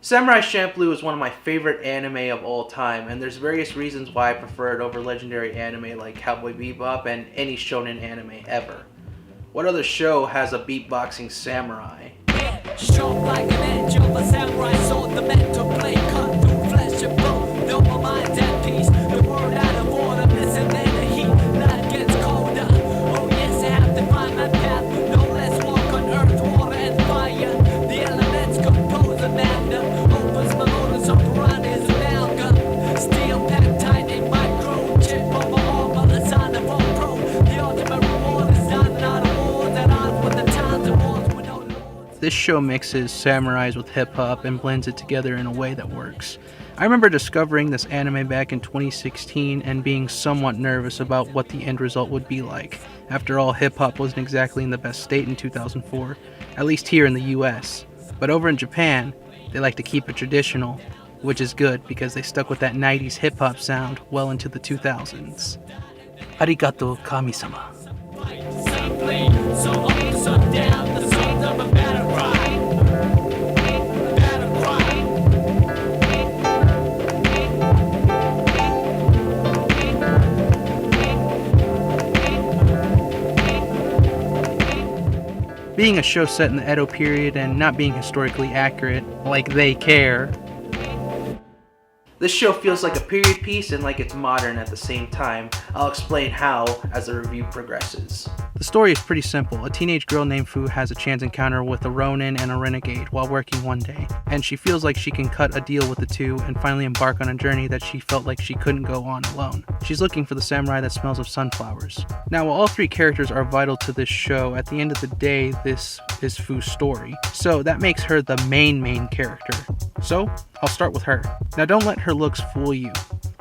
Samurai Champloo is one of my favorite anime of all time, and there's various reasons why I prefer it over legendary anime like Cowboy Bebop and any shonen anime ever. What other show has a beatboxing samurai? Strong like an edge of a samurai sword, the mental blade cut through flesh and bone. No, my mind's at peace, the word out of order, missing in the heat, night gets colder. Oh yes, I have to find my path, no less walk on earth, water and fire. The elements compose a man, opens my motor, so around his amalgam. Steel packed tight in micro, chip on my armor, a sign of all pro. The ultimate reward is dining out of wars at odds with the times and wars with no lords. This show mixes samurais with hip-hop and blends it together in a way that works. I remember discovering this anime back in 2016 and being somewhat nervous about what the end result would be like. After all, hip-hop wasn't exactly in the best state in 2004, at least here in the US. But over in Japan, they like to keep it traditional, which is good because they stuck with that 90s hip-hop sound well into the 2000s. Arigato kami-sama. Simply, so up, so down, the sound of a battle cry. Battle cry. Being a show set in the Edo period and not being historically accurate, like they care, this show feels like a period piece and like it's modern at the same time. I'll explain how as the review progresses. The story is pretty simple. A teenage girl named Fu has a chance encounter with a Ronin and a renegade while working one day, and she feels like she can cut a deal with the two and finally embark on a journey that she felt like she couldn't go on alone. She's looking for the samurai that smells of sunflowers. Now, while all three characters are vital to this show, at the end of the day, this is Fu's story. So that makes her the main character. So, I'll start with her. Now, don't let her looks fool you.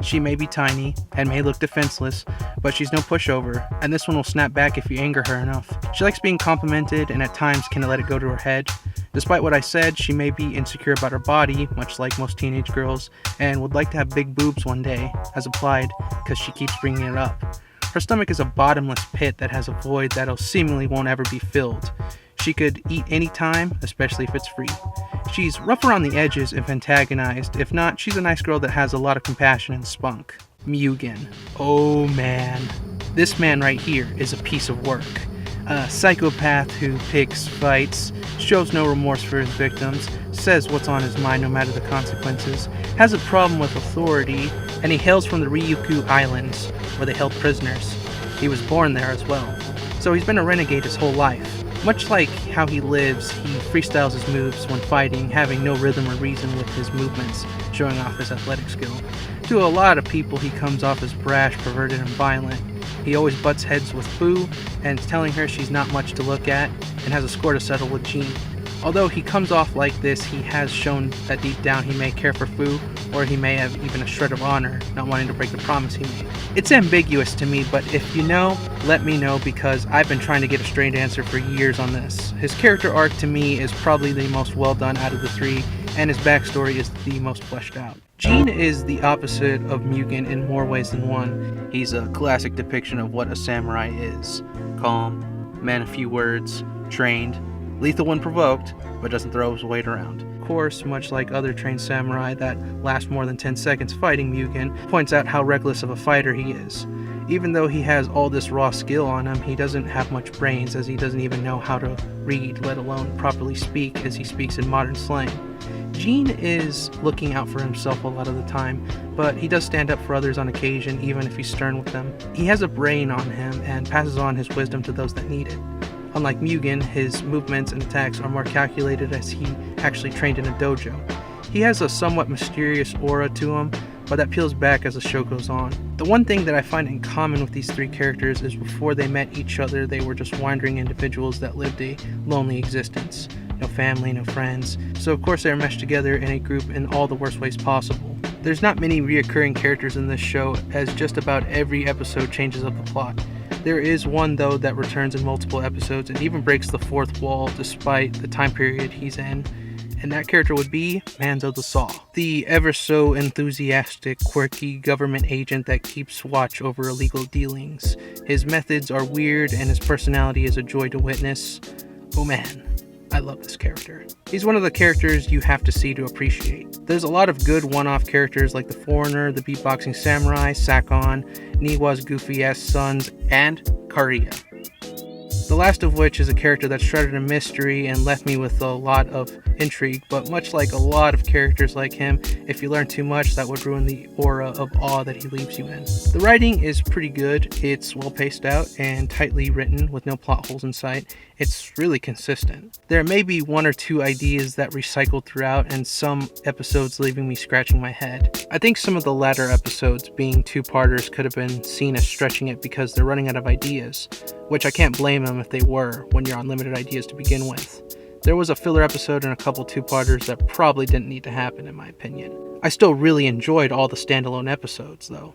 She may be tiny and may look defenseless, but she's no pushover, and this one will snap back if you anger her enough. She likes being complimented and at times can let it go to her head. Despite what I said, she may be insecure about her body, much like most teenage girls, and would like to have big boobs one day, as applied, because she keeps bringing it up. Her stomach is a bottomless pit that has a void that'll seemingly won't ever be filled. She could eat any time, especially if it's free. She's rough around the edges if antagonized. If not, she's a nice girl that has a lot of compassion and spunk. Mugen. Oh man. This man right here is a piece of work. A psychopath who picks fights, shows no remorse for his victims, says what's on his mind no matter the consequences, has a problem with authority, and he hails from the Ryukyu Islands, where they held prisoners. He was born there as well. So he's been a renegade his whole life. Much like how he lives, he freestyles his moves when fighting, having no rhythm or reason with his movements, showing off his athletic skill. To a lot of people, he comes off as brash, perverted, and violent. He always butts heads with Fu, and is telling her she's not much to look at, and has a score to settle with Jean. Although he comes off like this, he has shown that deep down he may care for Fu, or he may have even a shred of honor, not wanting to break the promise he made. It's ambiguous to me, but if you know, let me know, because I've been trying to get a straight answer for years on this. His character arc to me is probably the most well done out of the three, and his backstory is the most fleshed out. Jean is the opposite of Mugen in more ways than one. He's a classic depiction of what a samurai is. Calm, man of few words, trained, lethal when provoked, but doesn't throw his weight around. Of course, much like other trained samurai that last more than 10 seconds fighting, Mugen points out how reckless of a fighter he is. Even though he has all this raw skill on him, he doesn't have much brains, as he doesn't even know how to read, let alone properly speak, as he speaks in modern slang. Jean is looking out for himself a lot of the time, but he does stand up for others on occasion, even if he's stern with them. He has a brain on him and passes on his wisdom to those that need it. Unlike Mugen, his movements and attacks are more calculated, as he actually trained in a dojo. He has a somewhat mysterious aura to him, but that peels back as the show goes on. The one thing that I find in common with these three characters is before they met each other, they were just wandering individuals that lived a lonely existence. No family, no friends, so of course they are meshed together in a group in all the worst ways possible. There's not many reoccurring characters in this show, as just about every episode changes up the plot. There is one, though, that returns in multiple episodes and even breaks the fourth wall despite the time period he's in, and that character would be Manzo the Saw, the ever so enthusiastic, quirky government agent that keeps watch over illegal dealings. His methods are weird and his personality is a joy to witness. Oh man, I love this character. He's one of the characters you have to see to appreciate. There's a lot of good one-off characters like the Foreigner, the Beatboxing Samurai, Sakon, Niwa's goofy-ass sons, and Kariya. The last of which is a character that shrouded in mystery and left me with a lot of intrigue, but much like a lot of characters like him, if you learn too much, that would ruin the aura of awe that he leaves you in. The writing is pretty good. It's well paced out and tightly written with no plot holes in sight. It's really consistent. There may be one or two ideas that recycled throughout and some episodes leaving me scratching my head. I think some of the latter episodes, being two-parters, could have been seen as stretching it because they're running out of ideas, which I can't blame them if they were when you're on limited ideas to begin with. There was a filler episode and a couple two-parters that probably didn't need to happen in my opinion. I still really enjoyed all the standalone episodes though.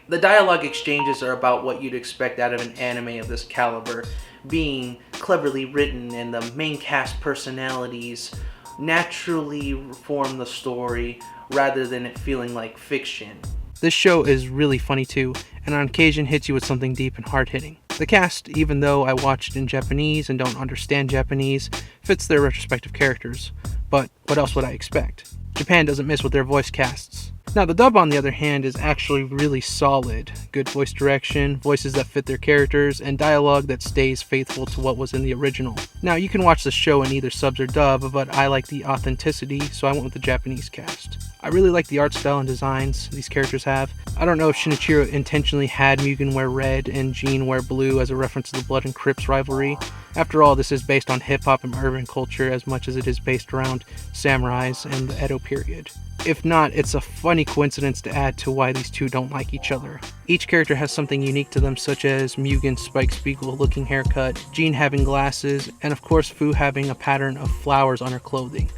The dialogue exchanges are about what you'd expect out of an anime of this caliber, being cleverly written and the main cast personalities naturally form the story rather than it feeling like fiction. This show is really funny too, and on occasion hits you with something deep and hard-hitting. The cast, even though I watched in Japanese and don't understand Japanese, fits their respective characters, but what else would I expect? Japan doesn't miss with their voice casts. Now the dub on the other hand is actually really solid. Good voice direction, voices that fit their characters, and dialogue that stays faithful to what was in the original. Now you can watch the show in either subs or dub, but I like the authenticity, so I went with the Japanese cast. I really like the art style and designs these characters have. I don't know if Shinichiro intentionally had Mugen wear red and Jean wear blue as a reference to the Blood and Crips rivalry. After all, this is based on hip-hop and urban culture as much as it is based around samurais and the Edo period. If not, it's a funny coincidence to add to why these two don't like each other. Each character has something unique to them, such as Mugen's Spike Spiegel looking haircut, Jean having glasses, and of course Fu having a pattern of flowers on her clothing.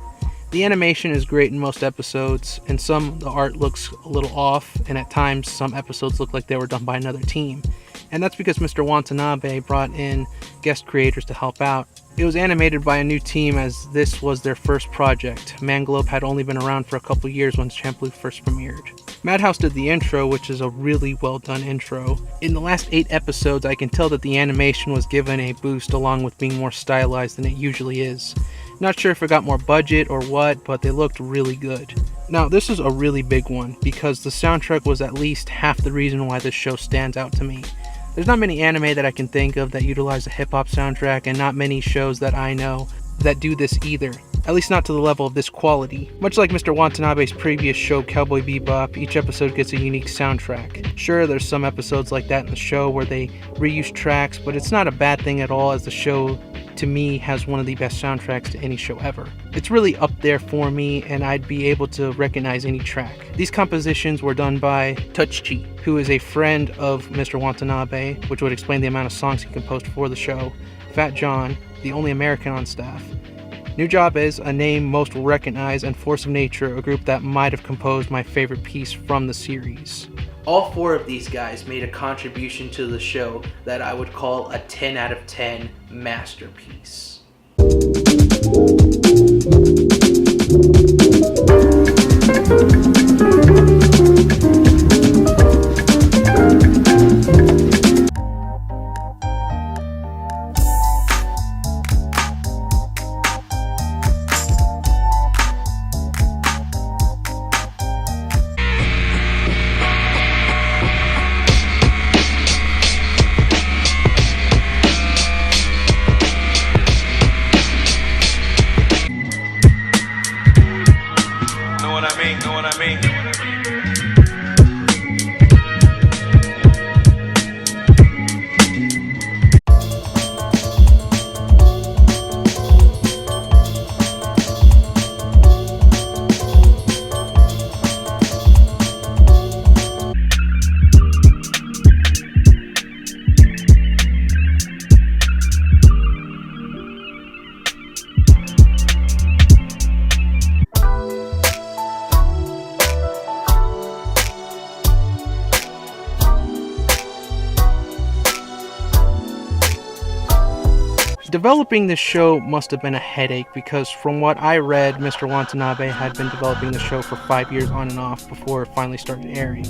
The animation is great in most episodes, and some the art looks a little off, and at times some episodes look like they were done by another team. And that's because Mr. Watanabe brought in guest creators to help out. It was animated by a new team as this was their first project. Manglobe had only been around for a couple years when Champloo first premiered. Madhouse did the intro, which is a really well done intro. In the last 8 episodes, I can tell that the animation was given a boost along with being more stylized than it usually is. Not sure if it got more budget or what, but they looked really good. Now this is a really big one because the soundtrack was at least half the reason why this show stands out to me. There's not many anime that I can think of that utilize a hip-hop soundtrack, and not many shows that I know that do this either. At least not to the level of this quality. Much like Mr. Watanabe's previous show Cowboy Bebop, each episode gets a unique soundtrack. Sure, there's some episodes like that in the show where they reuse tracks, but it's not a bad thing at all as the show, to me, has one of the best soundtracks to any show ever. It's really up there for me, and I'd be able to recognize any track. These compositions were done by Touchchi, who is a friend of Mr. Watanabe, which would explain the amount of songs he composed for the show, Fat John, the only American on staff. New Job is a name most will recognize, and Force of Nature, a group that might have composed my favorite piece from the series. All 4 of these guys made a contribution to the show that I would call a 10 out of 10 masterpiece. Know what I mean? Developing this show must have been a headache because from what I read, Mr. Watanabe had been developing the show for 5 years on and off before it finally started airing.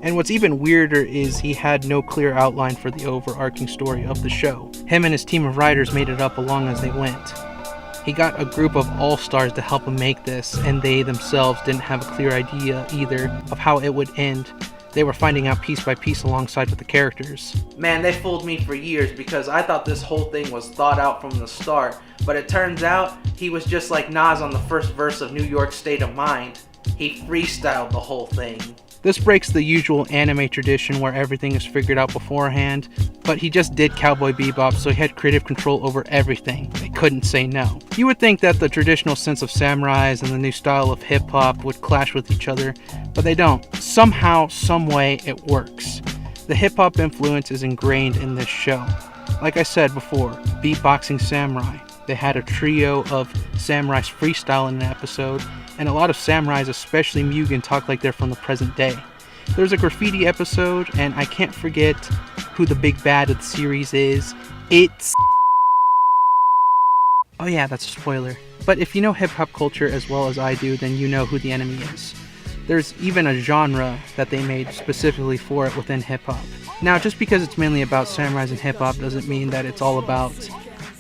And what's even weirder is he had no clear outline for the overarching story of the show. Him and his team of writers made it up along as they went. He got a group of all-stars to help him make this, and they themselves didn't have a clear idea either of how it would end. They were finding out piece by piece alongside with the characters. Man, they fooled me for years because I thought this whole thing was thought out from the start, but it turns out he was just like Nas on the first verse of New York State of Mind. He freestyled the whole thing. This breaks the usual anime tradition where everything is figured out beforehand, but he just did Cowboy Bebop, so he had creative control over everything. They couldn't say no. You would think that the traditional sense of samurais and the new style of hip-hop would clash with each other, but they don't. Somehow, someway, it works. The hip-hop influence is ingrained in this show. Like I said before, beatboxing samurai. They had a trio of samurais freestyle in an episode, and a lot of samurais, especially Mugen, talk like they're from the present day. There's a graffiti episode, and I can't forget who the big bad of the series is. It's... Oh yeah, that's a spoiler. But if you know hip-hop culture as well as I do, then you know who the enemy is. There's even a genre that they made specifically for it within hip-hop. Now, just because it's mainly about samurais and hip-hop doesn't mean that it's all about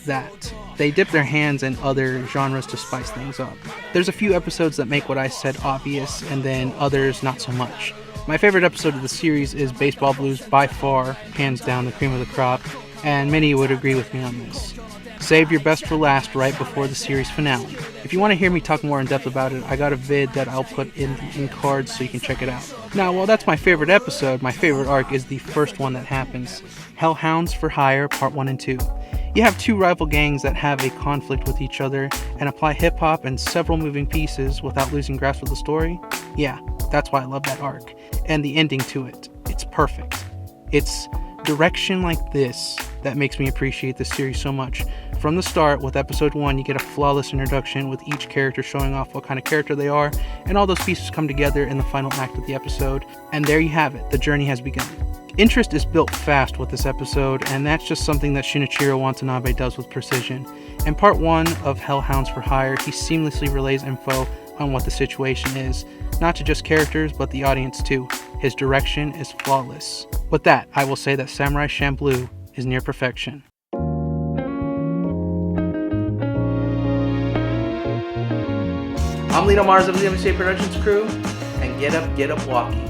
that. They dip their hands in other genres to spice things up. There's a few episodes that make what I said obvious, and then others not so much. My favorite episode of the series is Baseball Blues, by far, hands down the cream of the crop, and many would agree with me on this. Save your best for last right before the series finale. If you want to hear me talk more in depth about it, I got a vid that I'll put in cards so you can check it out. Now, while that's my favorite episode, my favorite arc is the first one that happens. Hellhounds for Hire, Part 1 and 2. You have two rival gangs that have a conflict with each other and apply hip-hop and several moving pieces without losing grasp of the story. Yeah, that's why I love that arc. And the ending to it. It's perfect. It's direction like this that makes me appreciate this series so much. From the start, with episode 1, you get a flawless introduction with each character showing off what kind of character they are, and all those pieces come together in the final act of the episode, and there you have it, the journey has begun. Interest is built fast with this episode, and that's just something that Shinichiro Watanabe does with precision. In part 1 of Hellhounds for Hire, he seamlessly relays info on what the situation is, not to just characters, but the audience too. His direction is flawless. With that, I will say that Samurai Champloo is near perfection. I'm Lito Mars of the MCA Productions crew, and get up walking.